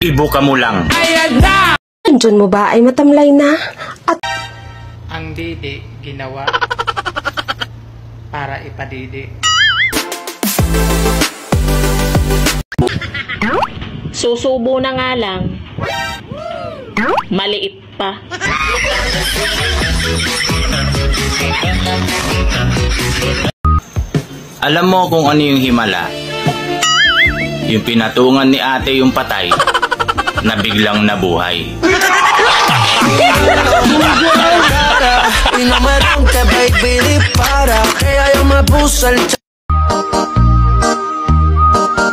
Ibuka mo lang. Diyon mo ba ay matamlay na? At Ang didi ginawa para ipadidi. Susubo na nga lang. Maliit pa. Alam mo kung ano yung himala? Yung pinatungan ni ate yung patay na biglang nabuhay.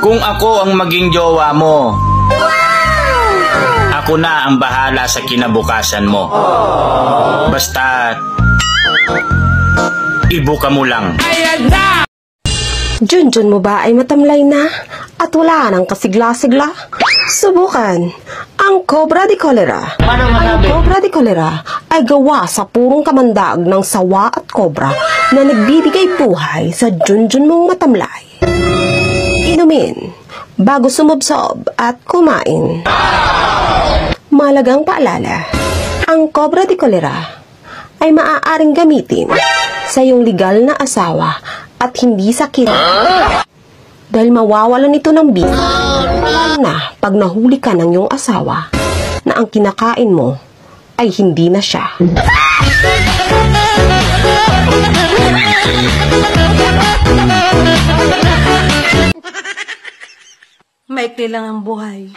Kung ako ang maging jowa mo, ako na ang bahala sa kinabukasan mo. Basta ibuka mo lang. Diyon mo ba ay matamlay na? At wala nang kasigla-sigla? Subukan ang Cobra de Cholera. Ang Cobra de Cholera ay gawa sa purong kamandag ng sawa at kobra na nagbibigay buhay sa Junjun mong matamlay. Inumin bago sumubsob at kumain. Malagang paalala, ang Cobra de Cholera ay maaaring gamitin sa iyong legal na asawa at hindi sakit. Dahil mawawalan ito ng big, lalo na pag nahuli ka ng iyong asawa na ang kinakain mo ay hindi na siya. Maikli lang ang buhay.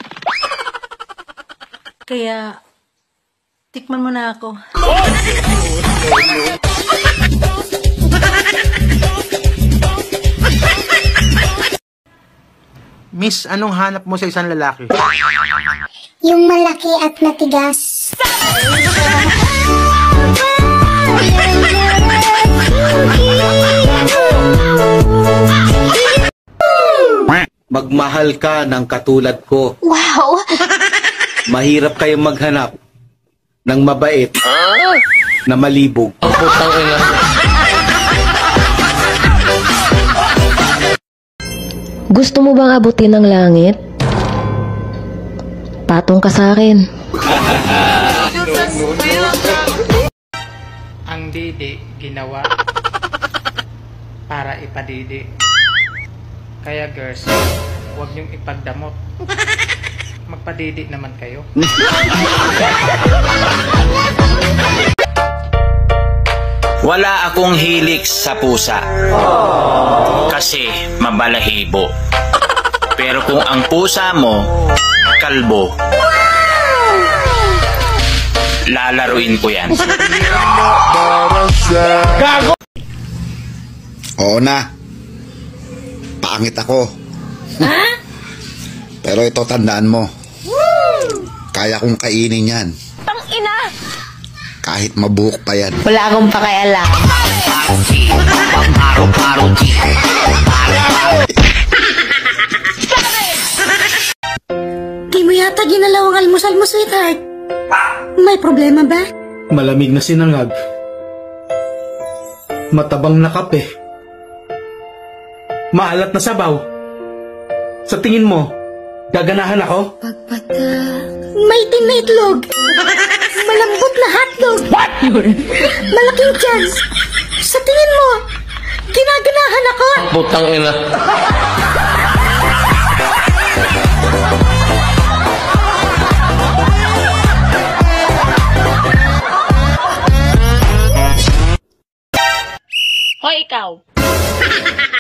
Kaya, tikman mo na ako. Miss, anong hanap mo sa isang lalaki? Yung malaki at matigas. Magmahal ka ng katulad ko. Wow! Mahirap kayong maghanap ng mabait na malibog. Gusto mo bang abutin ng langit? Patong ka sa akin. Ang didi ginawa para ipadidi. Kaya girls, huwag niyong ipagdamot. Magpadidi naman kayo. Wala akong hilig sa pusa. Kasi mabalahibo. Pero kung ang pusa mo, kalbo, lalaruin ko yan. Oo na. Pangit ako. Pero ito tandaan mo. Kaya kong kainin yan. Tangina! Kahit mabuhok pa yan. Wala akong pakialam. Di mo yata ginalaw ang almusal mo, sweetheart. May problema ba? Malamig na sinangag. Matabang na kape. Maalat na sabaw. Sa tingin mo, gaganahan ako? Maitim na itlog. Malambot na hotdog. What? Malaking chance. Sa tingin mo, ginaganahan ako? Putang ina. Hoy, ikaw.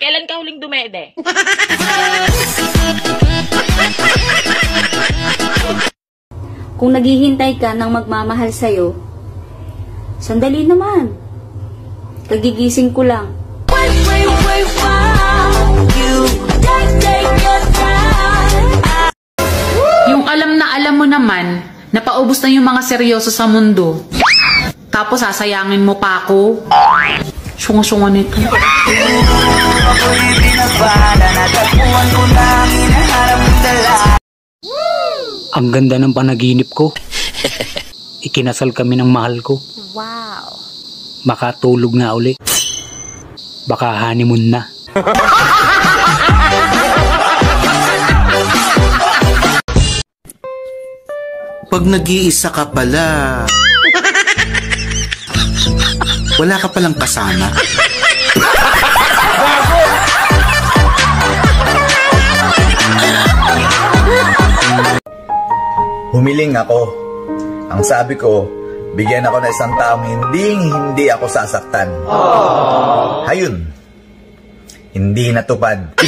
Kailan ka huling dumede? Kung naghihintay ka ng magmamahal sa'yo, sandali naman. Kagigising ko lang. Yung alam mo naman na paubos na yung mga seryoso sa mundo. Tapos sasayangin mo pa ako. Sunga-sunga nito. Ang ganda ng panaginip ko. Ikinasal kami ng mahal ko. Wow! Baka tulog na uli. Baka honeymoon na. Pag nag-iisa ka pala, wala ka palang kasama. Humiling ako. Ang sabi ko, bigyan ako ng isang taong hindi ako sasaktan. Ayun, hindi natupad.